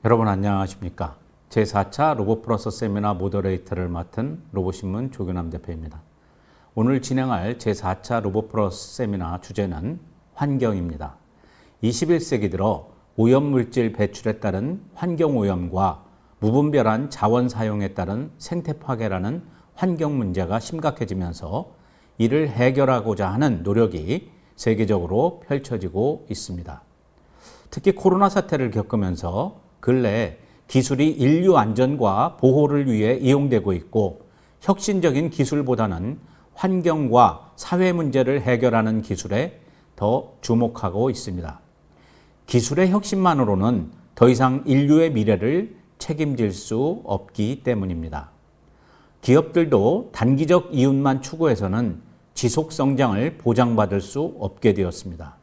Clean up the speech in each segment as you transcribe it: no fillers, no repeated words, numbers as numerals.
여러분 안녕하십니까? 제4차 로봇플러스 세미나 모더레이터를 맡은 로봇신문 조규남 대표입니다. 오늘 진행할 제4차 로봇플러스 세미나 주제는 환경입니다. 21세기 들어 오염물질 배출에 따른 환경오염과 무분별한 자원 사용에 따른 생태 파괴라는 환경 문제가 심각해지면서 이를 해결하고자 하는 노력이 세계적으로 펼쳐지고 있습니다. 특히 코로나 사태를 겪으면서 근래 기술이 인류 안전과 보호를 위해 이용되고 있고 혁신적인 기술보다는 환경과 사회 문제를 해결하는 기술에 더 주목하고 있습니다. 기술의 혁신만으로는 더 이상 인류의 미래를 책임질 수 없기 때문입니다. 기업들도 단기적 이윤만 추구해서는 지속 성장을 보장받을 수 없게 되었습니다.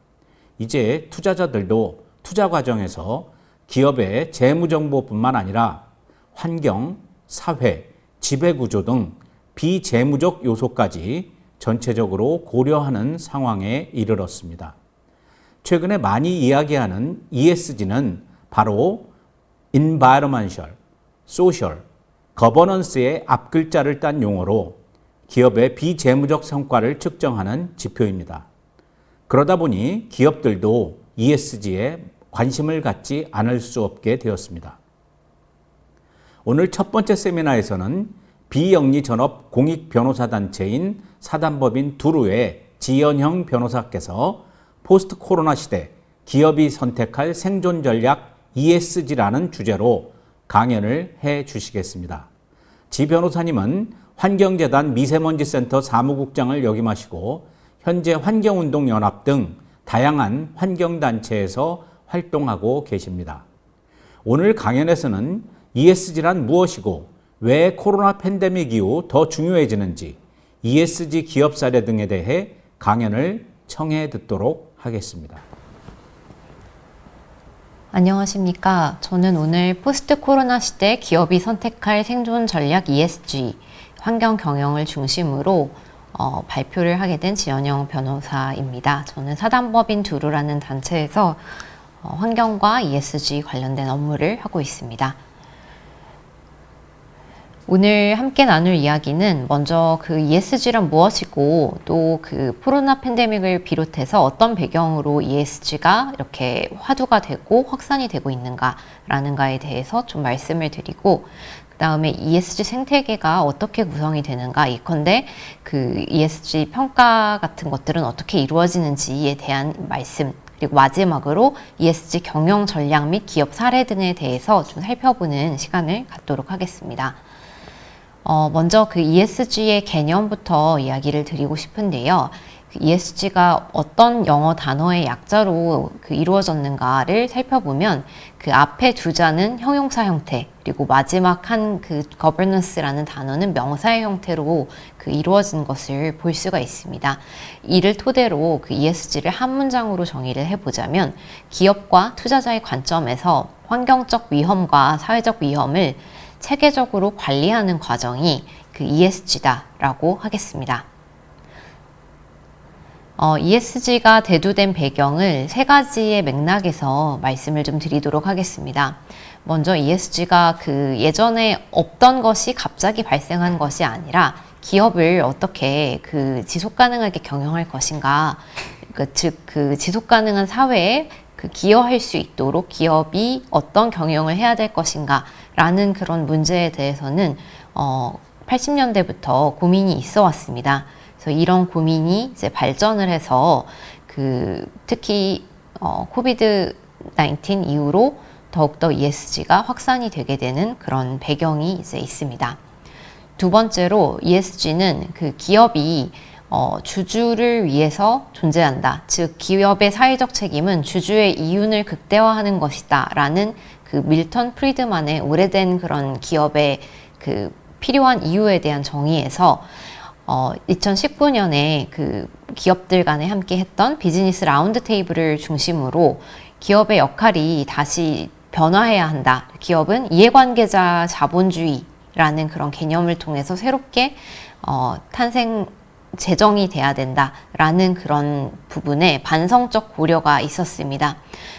이제 투자자들도 투자 과정에서 기업의 재무정보뿐만 아니라 환경, 사회, 지배구조 등 비재무적 요소까지 전체적으로 고려하는 상황에 이르렀습니다. 최근에 많이 이야기하는 ESG는 바로 Environmental, Social, Governance의 앞글자를 딴 용어로 기업의 비재무적 성과를 측정하는 지표입니다. 그러다 보니 기업들도 ESG에 관심을 갖지 않을 수 없게 되었습니다. 오늘 첫 번째 세미나에서는 비영리 전업 공익 변호사 단체인 사단법인 두루의 지연형 변호사께서 포스트 코로나 시대 기업이 선택할 생존 전략 ESG라는 주제로 강연을 해 주시겠습니다. 지 변호사님은 환경재단 미세먼지센터 사무국장을 역임하시고 현재 환경운동연합 등 다양한 환경단체에서 활동하고 계십니다. 오늘 강연에서는 ESG란 무엇이고 왜 코로나 팬데믹 이후 더 중요해지는지 ESG 기업 사례 등에 대해 강연을 청해 듣도록 하겠습니다. 안녕하십니까. 저는 오늘 포스트 코로나 시대 기업이 선택할 생존 전략 ESG, 환경 경영을 중심으로 발표를 하게 된 지연영 변호사입니다. 저는 사단법인 두루라는 단체에서 환경과 ESG 관련된 업무를 하고 있습니다. 오늘 함께 나눌 이야기는 먼저 그 ESG란 무엇이고 또 그 코로나 팬데믹을 비롯해서 어떤 배경으로 ESG가 이렇게 화두가 되고 확산이 되고 있는가라는가에 대해서 좀 말씀을 드리고 그 다음에 ESG 생태계가 어떻게 구성이 되는가 예컨대 그 ESG 평가 같은 것들은 어떻게 이루어지는지에 대한 말씀 그리고 마지막으로 ESG 경영 전략 및 기업 사례 등에 대해서 좀 살펴보는 시간을 갖도록 하겠습니다. 먼저 그 ESG의 개념부터 이야기를 드리고 싶은데요. 그 ESG가 어떤 영어 단어의 약자로 그 이루어졌는가를 살펴보면 그 앞에 두 자는 형용사 형태 그리고 마지막 한 그 governance라는 단어는 명사의 형태로 그 이루어진 것을 볼 수가 있습니다. 이를 토대로 그 ESG를 한 문장으로 정의를 해보자면 기업과 투자자의 관점에서 환경적 위험과 사회적 위험을 체계적으로 관리하는 과정이 그 ESG다라고 하겠습니다. ESG가 대두된 배경을 세 가지의 맥락에서 말씀을 좀 드리도록 하겠습니다. 먼저 ESG가 그 예전에 없던 것이 갑자기 발생한 것이 아니라 기업을 어떻게 그 지속 가능하게 경영할 것인가, 즉 그 지속 가능한 사회에 그 기여할 수 있도록 기업이 어떤 경영을 해야 될 것인가 라는 그런 문제에 대해서는 80년대부터 고민이 있어 왔습니다. 그래서 이런 고민이 이제 발전을 해서 그 특히 코비드 19 이후로 더욱더 ESG가 확산이 되게 되는 그런 배경이 이제 있습니다. 두 번째로 ESG는 그 기업이 주주를 위해서 존재한다. 즉 기업의 사회적 책임은 주주의 이윤을 극대화하는 것이다. 라는 그 밀턴 프리드만의 오래된 그런 기업의 그 필요한 이유에 대한 정의에서 2019년에 그 기업들 간에 함께 했던 비즈니스 라운드 테이블을 중심으로 기업의 역할이 다시 변화해야 한다. 기업은 이해관계자 자본주의라는 그런 개념을 통해서 새롭게 제정이 돼야 된다라는 그런 부분에 반성적 고려가 있었습니다.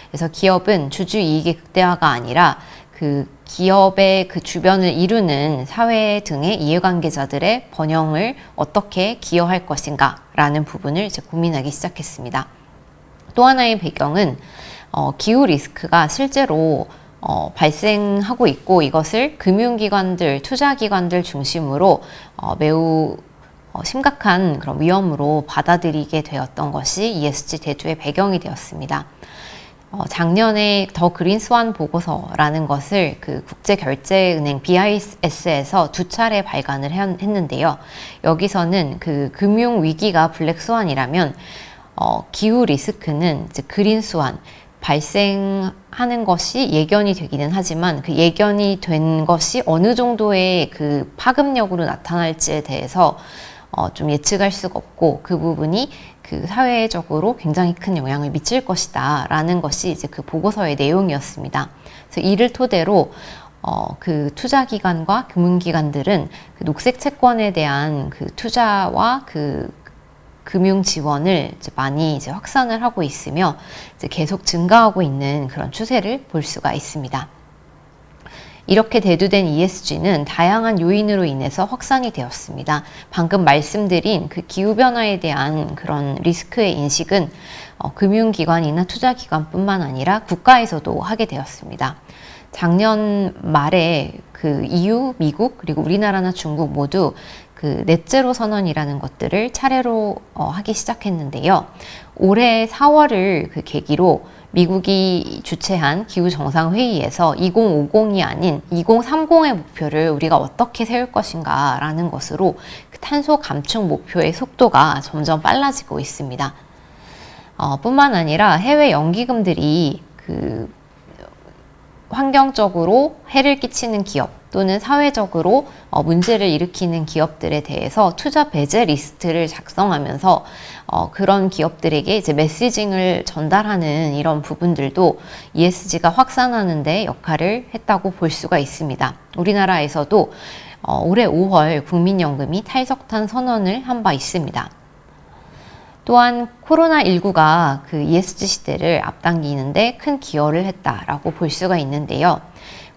그래서 기업은 주주 이익의 극대화가 아니라 그 기업의 그 주변을 이루는 사회 등의 이해관계자들의 번영을 어떻게 기여할 것인가 라는 부분을 이제 고민하기 시작했습니다. 또 하나의 배경은 기후 리스크가 실제로 발생하고 있고 이것을 금융기관들, 투자기관들 중심으로 매우 심각한 그런 위험으로 받아들이게 되었던 것이 ESG 대두의 배경이 되었습니다. 작년에 더 그린스완 보고서라는 것을 그 국제결제은행 BIS에서 2차례 발간을 했는데요. 여기서는 그 금융위기가 블랙스완이라면 기후 리스크는 이제 그린스완, 발생하는 것이 예견이 되기는 하지만 그 예견이 된 것이 어느 정도의 그 파급력으로 나타날지에 대해서 좀 예측할 수가 없고 그 부분이 그 사회적으로 굉장히 큰 영향을 미칠 것이다 라는 것이 이제 그 보고서의 내용이었습니다. 그래서 이를 토대로 그 투자기관과 금융기관들은 그 녹색 채권에 대한 그 투자와 그 금융 지원을 이제 많이 이제 확산을 하고 있으며 이제 계속 증가하고 있는 그런 추세를 볼 수가 있습니다. 이렇게 대두된 ESG는 다양한 요인으로 인해서 확산이 되었습니다. 방금 말씀드린 그 기후변화에 대한 그런 리스크의 인식은 금융기관이나 투자기관뿐만 아니라 국가에서도 하게 되었습니다. 작년 말에 그 EU, 미국, 그리고 우리나라나 중국 모두 그 넷제로 선언이라는 것들을 차례로 하기 시작했는데요. 올해 4월을 그 계기로 미국이 주최한 기후정상회의에서 2050이 아닌 2030의 목표를 우리가 어떻게 세울 것인가 라는 것으로 그 탄소 감축 목표의 속도가 점점 빨라지고 있습니다. 뿐만 아니라 해외 연기금들이 그 환경적으로 해를 끼치는 기업 또는 사회적으로 문제를 일으키는 기업들에 대해서 투자 배제 리스트를 작성하면서 그런 기업들에게 이제 메시징을 전달하는 이런 부분들도 ESG가 확산하는 데 역할을 했다고 볼 수가 있습니다. 우리나라에서도 올해 5월 국민연금이 탈석탄 선언을 한 바 있습니다. 또한 코로나19가 그 ESG 시대를 앞당기는데 큰 기여를 했다라고 볼 수가 있는데요.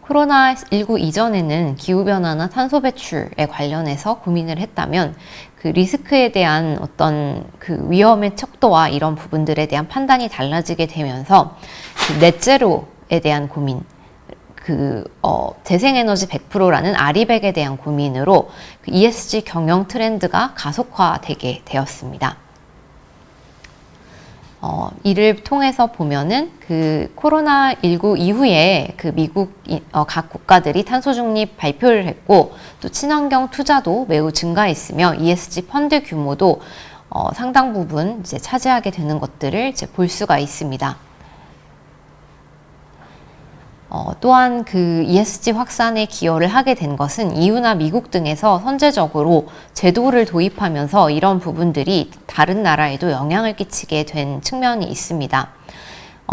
코로나19 이전에는 기후변화나 탄소 배출에 관련해서 고민을 했다면 그 리스크에 대한 어떤 그 위험의 척도와 이런 부분들에 대한 판단이 달라지게 되면서 그 넷제로에 대한 고민, 재생에너지 100%라는 아리백에 대한 고민으로 그 ESG 경영 트렌드가 가속화되게 되었습니다. 이를 통해서 보면은 그 코로나19 이후에 그 미국 각 국가들이 탄소 중립 발표를 했고 또 친환경 투자도 매우 증가했으며 ESG 펀드 규모도 상당 부분 이제 차지하게 되는 것들을 이제 볼 수가 있습니다. 또한 그 ESG 확산에 기여를 하게 된 것은 EU나 미국 등에서 선제적으로 제도를 도입하면서 이런 부분들이 다른 나라에도 영향을 끼치게 된 측면이 있습니다.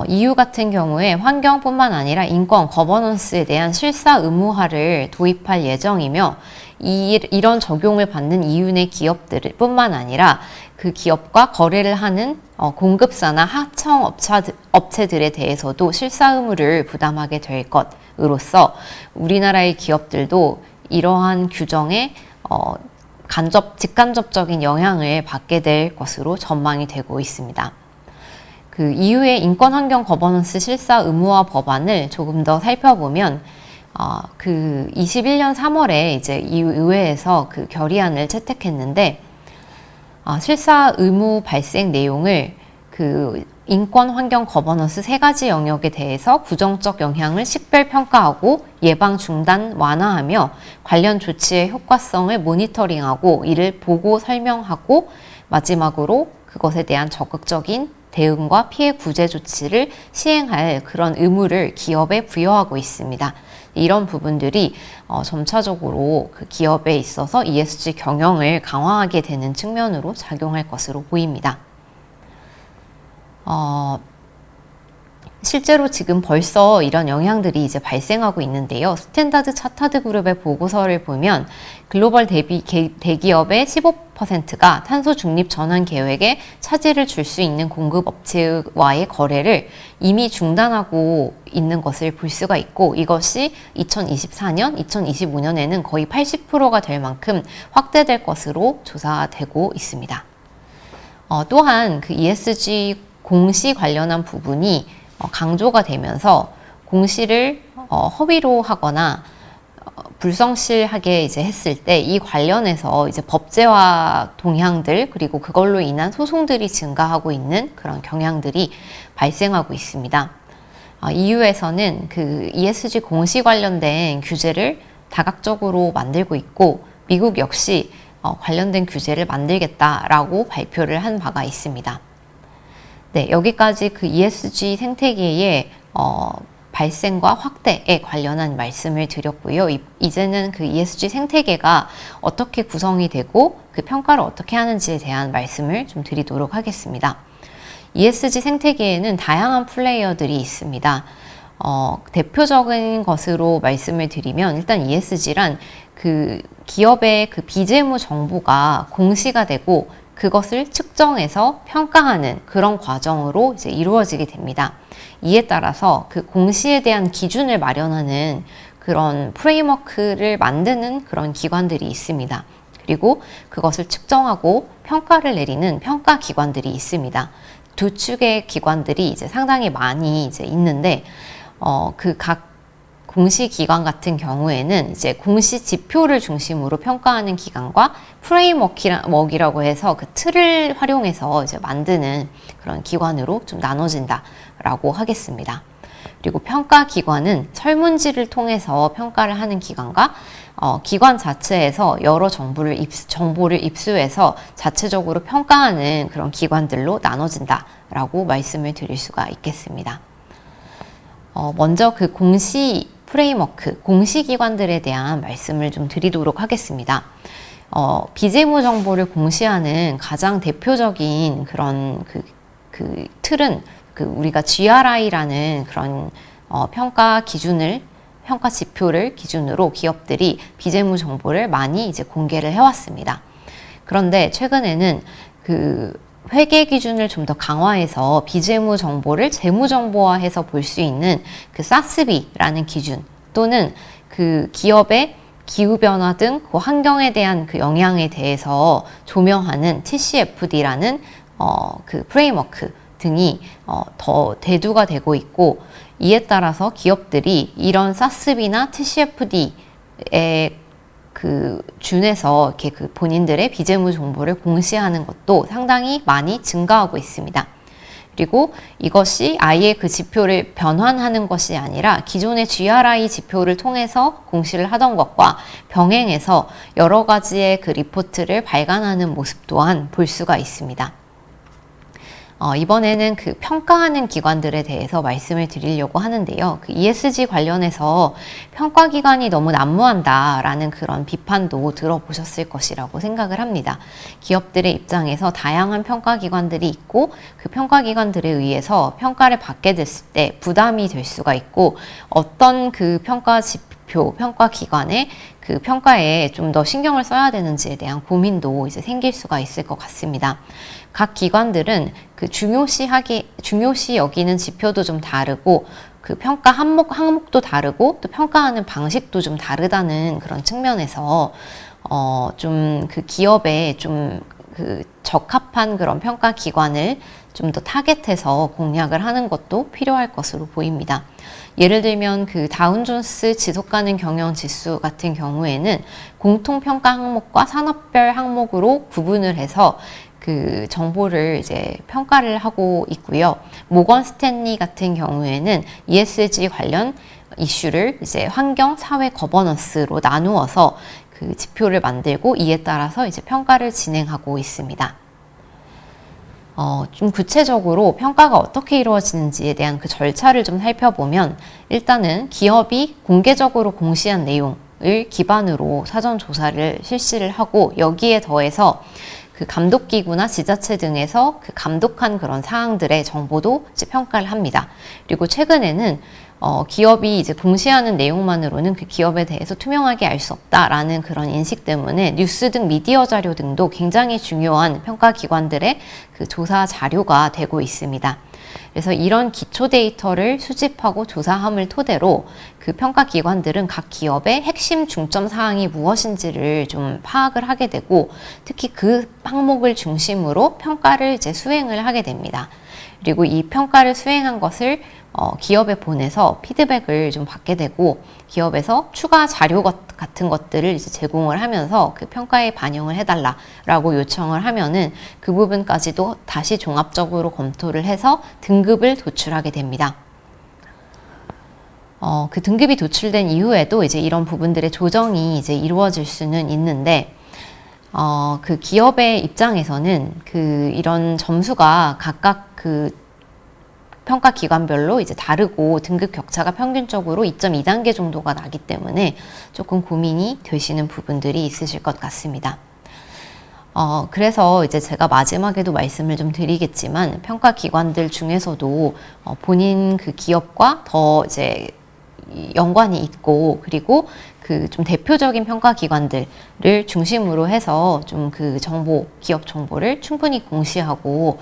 EU 같은 경우에 환경뿐만 아니라 인권, 거버넌스에 대한 실사 의무화를 도입할 예정이며 이런 적용을 받는 EU 내 기업들 뿐만 아니라 그 기업과 거래를 하는 공급사나 하청 업체들에 대해서도 실사 의무를 부담하게 될 것으로서 우리나라의 기업들도 이러한 규정에 직간접적인 영향을 받게 될 것으로 전망이 되고 있습니다. 그 EU의 인권 환경 거버넌스 실사 의무화 법안을 조금 더 살펴보면 그 21년 3월에 이제 EU 의회에서 그 결의안을 채택했는데 실사 의무 발생 내용을 그 인권 환경 거버넌스 3가지 영역에 대해서 부정적 영향을 식별 평가하고 예방 중단 완화하며 관련 조치의 효과성을 모니터링하고 이를 보고 설명하고 마지막으로 그것에 대한 적극적인 대응과 피해 구제 조치를 시행할 그런 의무를 기업에 부여하고 있습니다. 이런 부분들이 점차적으로 그 기업에 있어서 ESG 경영을 강화하게 되는 측면으로 작용할 것으로 보입니다. 실제로 지금 벌써 이런 영향들이 이제 발생하고 있는데요. 스탠다드 차타드 그룹의 보고서를 보면 글로벌 대기업의 15%가 탄소 중립 전환 계획에 차질을 줄 수 있는 공급 업체와의 거래를 이미 중단하고 있는 것을 볼 수가 있고, 이것이 2024년, 2025년에는 거의 80%가 될 만큼 확대될 것으로 조사되고 있습니다. 또한 그 ESG 공시 관련한 부분이 강조가 되면서 공시를 허위로 하거나 불성실하게 이제 했을 때 이 관련해서 이제 법제화 동향들, 그리고 그걸로 인한 소송들이 증가하고 있는 그런 경향들이 발생하고 있습니다. EU에서는 그 ESG 공시 관련된 규제를 다각적으로 만들고 있고, 미국 역시 관련된 규제를 만들겠다라고 발표를 한 바가 있습니다. 네, 여기까지 그 ESG 생태계의 발생과 확대에 관련한 말씀을 드렸고요. 이제는 그 ESG 생태계가 어떻게 구성이 되고 그 평가를 어떻게 하는지에 대한 말씀을 좀 드리도록 하겠습니다. ESG 생태계에는 다양한 플레이어들이 있습니다. 대표적인 것으로 말씀을 드리면, 일단 ESG란 그 기업의 그 비재무 정보가 공시가 되고 그것을 측정해서 평가하는 그런 과정으로 이제 이루어지게 됩니다. 이에 따라서 그 공시에 대한 기준을 마련하는 그런 프레임워크를 만드는 그런 기관들이 있습니다. 그리고 그것을 측정하고 평가를 내리는 평가 기관들이 있습니다. 두 축의 기관들이 이제 상당히 많이 이제 있는데, 그 각 공시 기관 같은 경우에는 이제 공시 지표를 중심으로 평가하는 기관과 프레임워크라고 해서 그 틀을 활용해서 이제 만드는 그런 기관으로 좀 나눠진다라고 하겠습니다. 그리고 평가 기관은 설문지를 통해서 평가를 하는 기관과 기관 자체에서 여러 정보를 입수해서 자체적으로 평가하는 그런 기관들로 나눠진다라고 말씀을 드릴 수가 있겠습니다. 먼저 그 공시 프레임워크, 공시기관들에 대한 말씀을 좀 드리도록 하겠습니다. 비재무 정보를 공시하는 가장 대표적인 그런 그 틀은 우리가 GRI라는 그런 평가 지표를 기준으로 기업들이 비재무 정보를 많이 이제 공개를 해왔습니다. 그런데 최근에는 그 회계 기준을 좀 더 강화해서 비재무 정보를 재무 정보화해서 볼 수 있는 그 SASB라는 기준, 또는 그 기업의 기후변화 등 그 환경에 대한 그 영향에 대해서 조명하는 TCFD라는 그 프레임워크 등이 더 대두가 되고 있고, 이에 따라서 기업들이 이런 SASB나 TCFD에 그 준해서 이렇게 그 본인들의 비재무 정보를 공시하는 것도 상당히 많이 증가하고 있습니다. 그리고 이것이 아예 그 지표를 변환하는 것이 아니라 기존의 GRI 지표를 통해서 공시를 하던 것과 병행해서 여러 가지의 그 리포트를 발간하는 모습 또한 볼 수가 있습니다. 이번에는 그 평가하는 기관들에 대해서 말씀을 드리려고 하는데요. 그 ESG 관련해서 평가기관이 너무 난무한다라는 그런 비판도 들어보셨을 것이라고 생각을 합니다. 기업들의 입장에서 다양한 평가기관들이 있고, 그 평가기관들에 의해서 평가를 받게 됐을 때 부담이 될 수가 있고, 어떤 그 평가 지표, 평가기관의 그 평가에 좀 더 신경을 써야 되는지에 대한 고민도 이제 생길 수가 있을 것 같습니다. 각 기관들은 그 중요시 여기는 지표도 좀 다르고, 그 평가 항목도 다르고, 또 평가하는 방식도 좀 다르다는 그런 측면에서 좀 그 기업에 좀 그 적합한 그런 평가 기관을 좀 더 타겟해서 공략을 하는 것도 필요할 것으로 보입니다. 예를 들면 그 다운존스 지속가능 경영 지수 같은 경우에는 공통평가 항목과 산업별 항목으로 구분을 해서 그 정보를 이제 평가를 하고 있고요. 모건 스탠리 같은 경우에는 ESG 관련 이슈를 이제 환경, 사회, 거버넌스로 나누어서 그 지표를 만들고 이에 따라서 이제 평가를 진행하고 있습니다. 좀 구체적으로 평가가 어떻게 이루어지는지에 대한 그 절차를 좀 살펴보면, 일단은 기업이 공개적으로 공시한 내용을 기반으로 사전 조사를 실시를 하고, 여기에 더해서 그 감독기구나 지자체 등에서 그 감독한 그런 사항들의 정보도 이제 평가를 합니다. 그리고 최근에는 기업이 이제 공시하는 내용만으로는 그 기업에 대해서 투명하게 알 수 없다라는 그런 인식 때문에 뉴스 등 미디어 자료 등도 굉장히 중요한 평가 기관들의 그 조사 자료가 되고 있습니다. 그래서 이런 기초 데이터를 수집하고 조사함을 토대로 그 평가 기관들은 각 기업의 핵심 중점 사항이 무엇인지를 좀 파악을 하게 되고 특히 그 항목을 중심으로 평가를 이제 수행을 하게 됩니다. 그리고 이 평가를 수행한 것을 기업에 보내서 피드백을 좀 받게 되고 기업에서 추가 자료 같은 것들을 이제 제공을 하면서 그 평가에 반영을 해달라라고 요청을 하면은 그 부분까지도 다시 종합적으로 검토를 해서 등급을 도출하게 됩니다. 그 등급이 도출된 이후에도 이제 이런 부분들의 조정이 이제 이루어질 수는 있는데 그 기업의 입장에서는 그 이런 점수가 각각 그 평가 기관별로 이제 다르고 등급 격차가 평균적으로 2.2단계 정도가 나기 때문에 조금 고민이 되시는 부분들이 있으실 것 같습니다. 그래서 이제 제가 마지막에도 말씀을 좀 드리겠지만 평가 기관들 중에서도 본인 그 기업과 더 이제 연관이 있고 그리고 그 좀 대표적인 평가 기관들을 중심으로 해서 좀 그 정보, 기업 정보를 충분히 공시하고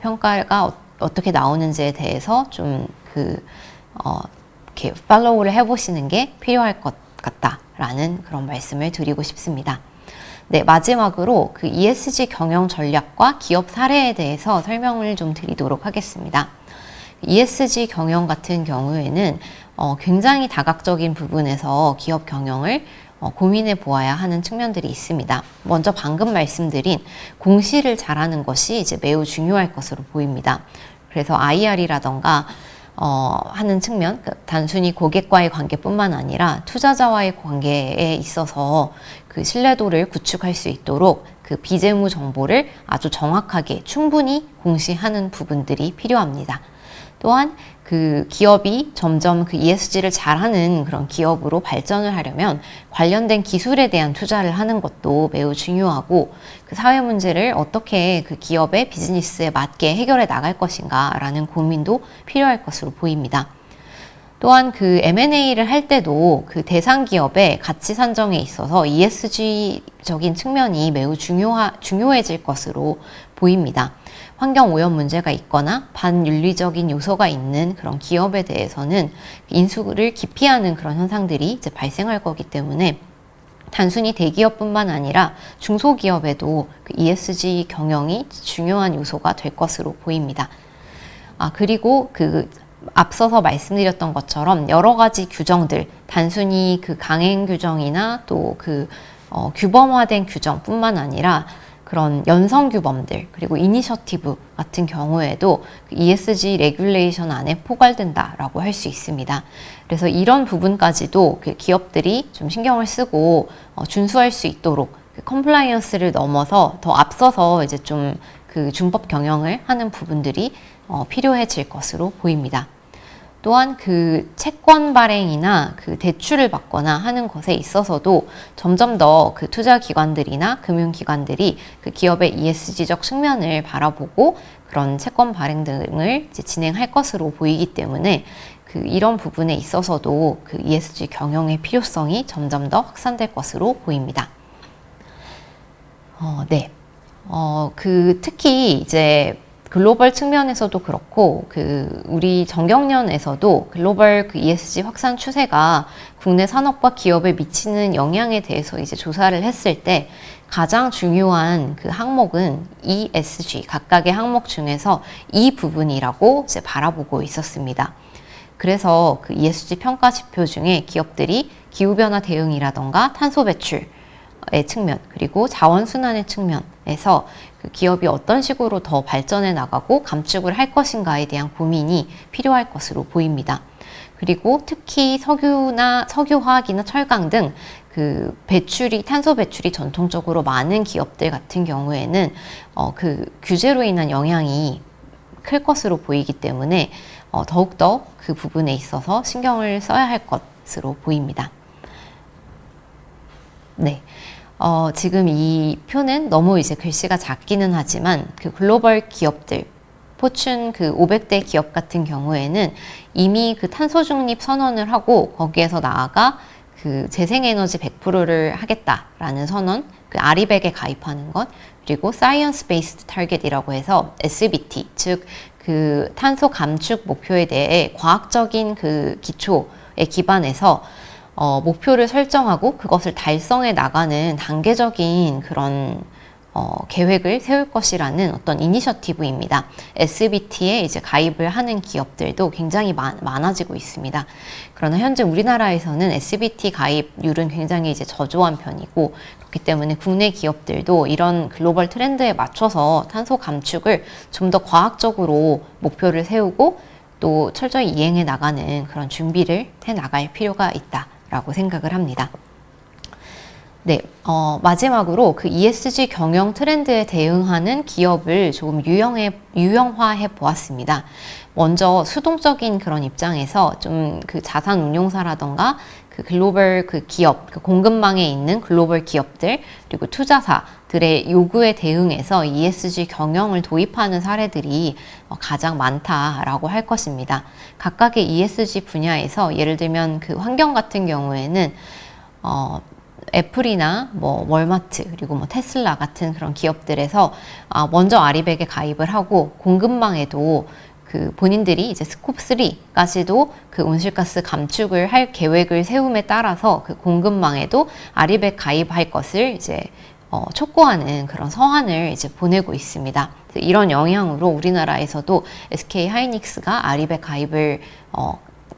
평가가 어떻게 나오는지에 대해서 좀 이렇게 팔로우를 해보시는 게 필요할 것 같다라는 그런 말씀을 드리고 싶습니다. 네, 마지막으로 그 ESG 경영 전략과 기업 사례에 대해서 설명을 좀 드리도록 하겠습니다. ESG 경영 같은 경우에는 굉장히 다각적인 부분에서 기업 경영을 고민해 보아야 하는 측면들이 있습니다. 먼저 방금 말씀드린 공시를 잘하는 것이 이제 매우 중요할 것으로 보입니다. 그래서 IR이라던가 하는 측면, 단순히 고객과의 관계뿐만 아니라 투자자와의 관계에 있어서 그 신뢰도를 구축할 수 있도록 그 비재무 정보를 아주 정확하게 충분히 공시하는 부분들이 필요합니다. 또한 그 기업이 점점 그 ESG를 잘하는 그런 기업으로 발전을 하려면 관련된 기술에 대한 투자를 하는 것도 매우 중요하고 그 사회 문제를 어떻게 그 기업의 비즈니스에 맞게 해결해 나갈 것인가 라는 고민도 필요할 것으로 보입니다. 또한 그 M&A를 할 때도 그 대상 기업의 가치 산정에 있어서 ESG적인 측면이 매우 중요해질 것으로 보입니다. 환경 오염 문제가 있거나 반윤리적인 요소가 있는 그런 기업에 대해서는 인수를 기피하는 그런 현상들이 이제 발생할 거기 때문에 단순히 대기업뿐만 아니라 중소기업에도 그 ESG 경영이 중요한 요소가 될 것으로 보입니다. 그리고 그 앞서서 말씀드렸던 것처럼 여러 가지 규정들, 단순히 그 강행 규정이나 또 그 규범화된 규정뿐만 아니라 그런 연성 규범들 그리고 이니셔티브 같은 경우에도 그 ESG 레귤레이션 안에 포괄된다라고 할 수 있습니다. 그래서 이런 부분까지도 그 기업들이 좀 신경을 쓰고 준수할 수 있도록 그 컴플라이언스를 넘어서 더 앞서서 이제 좀 그 준법 경영을 하는 부분들이 필요해질 것으로 보입니다. 또한 그 채권 발행이나 그 대출을 받거나 하는 것에 있어서도 점점 더 그 투자 기관들이나 금융 기관들이 그 기업의 ESG적 측면을 바라보고 그런 채권 발행 등을 이제 진행할 것으로 보이기 때문에 그 이런 부분에 있어서도 그 ESG 경영의 필요성이 점점 더 확산될 것으로 보입니다. 네. 그 특히 이제 글로벌 측면에서도 그렇고 그 우리 정경련에서도 글로벌 그 ESG 확산 추세가 국내 산업과 기업에 미치는 영향에 대해서 이제 조사를 했을 때 가장 중요한 그 항목은 ESG 각각의 항목 중에서 이 부분이라고 이제 바라보고 있었습니다. 그래서 그 ESG 평가 지표 중에 기업들이 기후변화 대응이라던가 탄소 배출의 측면 그리고 자원순환의 측면에서 그 기업이 어떤 식으로 더 발전해 나가고 감축을 할 것인가에 대한 고민이 필요할 것으로 보입니다. 그리고 특히 석유화학이나 철강 등 그 탄소 배출이 전통적으로 많은 기업들 같은 경우에는 그 규제로 인한 영향이 클 것으로 보이기 때문에 더욱더 그 부분에 있어서 신경을 써야 할 것으로 보입니다. 네. 지금 이 표는 너무 이제 글씨가 작기는 하지만 그 글로벌 기업들, 포춘 그 500대 기업 같은 경우에는 이미 그 탄소 중립 선언을 하고 거기에서 나아가 그 재생에너지 100%를 하겠다라는 선언, 그 아리백에 가입하는 것, 그리고 사이언스 베이스드 타겟이라고 해서 SBT, 즉 그 탄소 감축 목표에 대해 과학적인 그 기초에 기반해서 목표를 설정하고 그것을 달성해 나가는 단계적인 그런 계획을 세울 것이라는 어떤 이니셔티브입니다. SBT에 이제 가입을 하는 기업들도 굉장히 많아지고 있습니다. 그러나 현재 우리나라에서는 SBT 가입률은 굉장히 이제 저조한 편이고, 그렇기 때문에 국내 기업들도 이런 글로벌 트렌드에 맞춰서 탄소 감축을 좀 더 과학적으로 목표를 세우고 또 철저히 이행해 나가는 그런 준비를 해 나갈 필요가 있다라고 생각을 합니다. 네, 마지막으로 그 ESG 경영 트렌드에 대응하는 기업을 조금 유형화해 보았습니다. 먼저 수동적인 그런 입장에서 좀 그 자산 운용사라던가 그 글로벌 그 기업, 그 공급망에 있는 글로벌 기업들, 그리고 투자사들의 요구에 대응해서 ESG 경영을 도입하는 사례들이 가장 많다라고 할 것입니다. 각각의 ESG 분야에서 예를 들면 그 환경 같은 경우에는 애플이나 뭐 월마트 그리고 뭐 테슬라 같은 그런 기업들에서 먼저 아리백에 가입을 하고 공급망에도 그 본인들이 이제 스콥 3까지도 그 온실가스 감축을 할 계획을 세움에 따라서 그 공급망에도 아리백 가입할 것을 이제 촉구하는 그런 서한을 이제 보내고 있습니다. 이런 영향으로 우리나라에서도 SK 하이닉스가 아리백 가입을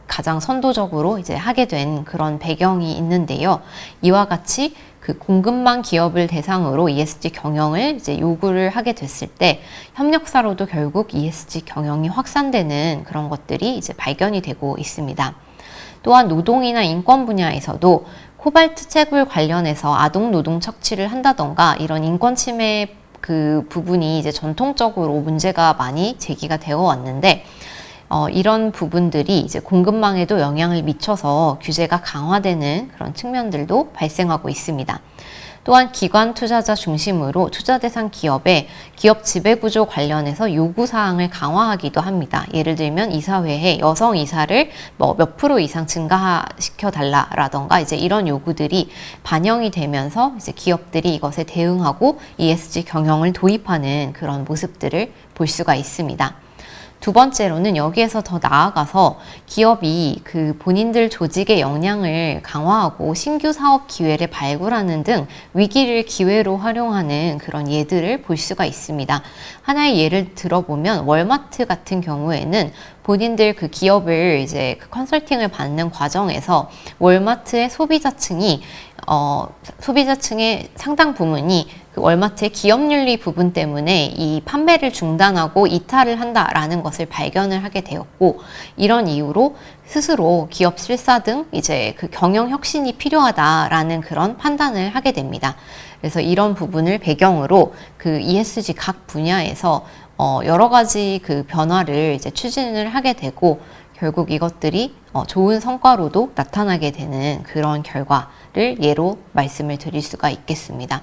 가장 선도적으로 이제 하게 된 그런 배경이 있는데요. 이와 같이 그 공급망 기업을 대상으로 ESG 경영을 이제 요구를 하게 됐을 때 협력사로도 결국 ESG 경영이 확산되는 그런 것들이 이제 발견이 되고 있습니다. 또한 노동이나 인권 분야에서도 코발트 채굴 관련해서 아동 노동 착취를 한다던가 이런 인권 침해 그 부분이 이제 전통적으로 문제가 많이 제기가 되어 왔는데 이런 부분들이 이제 공급망에도 영향을 미쳐서 규제가 강화되는 그런 측면들도 발생하고 있습니다. 또한 기관 투자자 중심으로 투자 대상 기업의 기업 지배구조 관련해서 요구사항을 강화하기도 합니다. 예를 들면 이사회에 여성 이사를 뭐 몇 프로 이상 증가시켜 달라라던가 이제 이런 요구들이 반영이 되면서 이제 기업들이 이것에 대응하고 ESG 경영을 도입하는 그런 모습들을 볼 수가 있습니다. 두 번째로는 여기에서 더 나아가서 기업이 그 본인들 조직의 역량을 강화하고 신규 사업 기회를 발굴하는 등 위기를 기회로 활용하는 그런 예들을 볼 수가 있습니다. 하나의 예를 들어보면 월마트 같은 경우에는 본인들 그 기업을 이제 그 컨설팅을 받는 과정에서 월마트의 소비자층의 상당 부분이 그 월마트의 기업윤리 부분 때문에 이 판매를 중단하고 이탈을 한다라는 것을 발견을 하게 되었고, 이런 이유로 스스로 기업 실사 등 이제 그 경영 혁신이 필요하다라는 그런 판단을 하게 됩니다. 그래서 이런 부분을 배경으로 그 ESG 각 분야에서 여러 가지 그 변화를 이제 추진을 하게 되고, 결국 이것들이 좋은 성과로도 나타나게 되는 그런 결과를 예로 말씀을 드릴 수가 있겠습니다.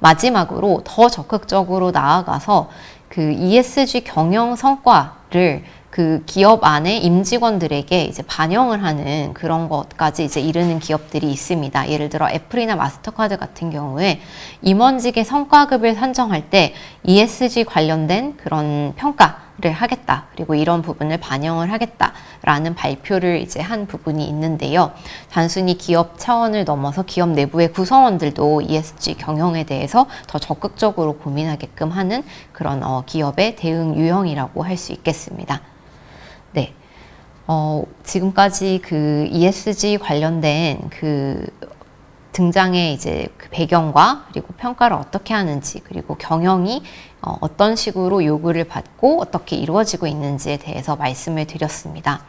마지막으로 더 적극적으로 나아가서 그 ESG 경영 성과를 그 기업 안에 임직원들에게 이제 반영을 하는 그런 것까지 이제 이르는 기업들이 있습니다. 예를 들어 애플이나 마스터카드 같은 경우에 임원직의 성과급을 산정할 때 ESG 관련된 그런 평가를 하겠다. 그리고 이런 부분을 반영을 하겠다라는 발표를 이제 한 부분이 있는데요. 단순히 기업 차원을 넘어서 기업 내부의 구성원들도 ESG 경영에 대해서 더 적극적으로 고민하게끔 하는 그런 기업의 대응 유형이라고 할 수 있겠습니다. 네. 지금까지 그 ESG 관련된 그 등장의 이제 그 배경과 그리고 평가를 어떻게 하는지, 그리고 경영이 어떤 식으로 요구를 받고 어떻게 이루어지고 있는지에 대해서 말씀을 드렸습니다.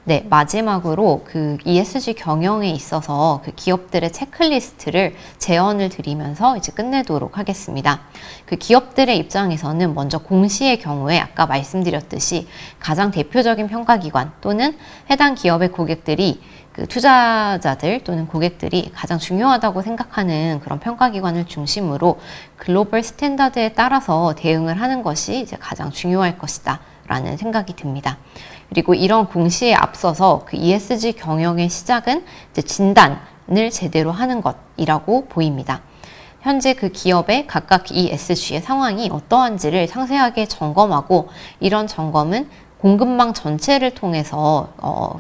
네, 마지막으로 그 ESG 경영에 있어서 그 기업들의 체크리스트를 제언을 드리면서 이제 끝내도록 하겠습니다. 그 기업들의 입장에서는 먼저 공시의 경우에 아까 말씀드렸듯이 가장 대표적인 평가기관 또는 해당 기업의 고객들이 그 투자자들 또는 고객들이 가장 중요하다고 생각하는 그런 평가기관을 중심으로 글로벌 스탠다드에 따라서 대응을 하는 것이 이제 가장 중요할 것이다 라는 생각이 듭니다. 그리고 이런 공시에 앞서서 그 ESG 경영의 시작은 이제 진단을 제대로 하는 것이라고 보입니다. 현재 그 기업의 각각 ESG의 상황이 어떠한지를 상세하게 점검하고 이런 점검은 공급망 전체를 통해서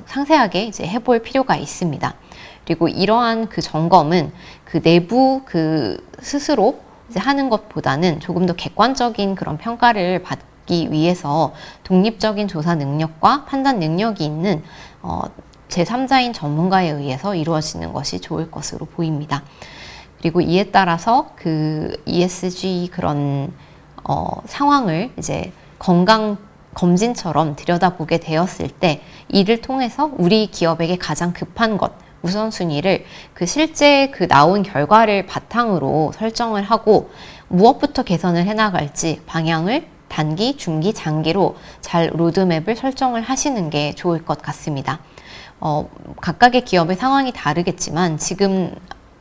상세하게 이제 해볼 필요가 있습니다. 그리고 이러한 그 점검은 그 내부 그 스스로 이제 하는 것보다는 조금 더 객관적인 그런 평가를 받기 위해서 독립적인 조사 능력과 판단 능력이 있는 제3자인 전문가에 의해서 이루어지는 것이 좋을 것으로 보입니다. 그리고 이에 따라서 그 ESG 그런 상황을 이제 건강 검진처럼 들여다보게 되었을 때 이를 통해서 우리 기업에게 가장 급한 것 우선순위를 그 실제 그 나온 결과를 바탕으로 설정을 하고 무엇부터 개선을 해나갈지 방향을 단기, 중기, 장기로 잘 로드맵을 설정을 하시는 게 좋을 것 같습니다. 각각의 기업의 상황이 다르겠지만 지금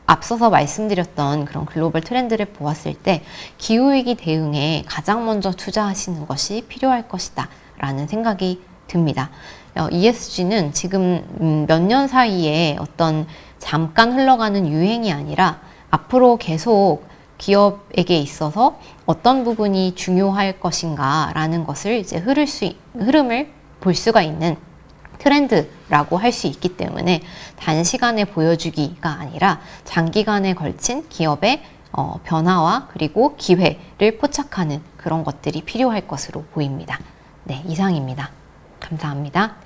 앞서서 말씀드렸던 그런 글로벌 트렌드를 보았을 때 기후위기 대응에 가장 먼저 투자하시는 것이 필요할 것이다 라는 생각이 듭니다. ESG는 지금 몇 년 사이에 어떤 잠깐 흘러가는 유행이 아니라 앞으로 계속 기업에게 있어서 어떤 부분이 중요할 것인가 라는 것을 이제 흐름을 볼 수가 있는 트렌드라고 할 수 있기 때문에 단시간에 보여주기가 아니라 장기간에 걸친 기업의 변화와 그리고 기회를 포착하는 그런 것들이 필요할 것으로 보입니다. 네, 이상입니다. 감사합니다.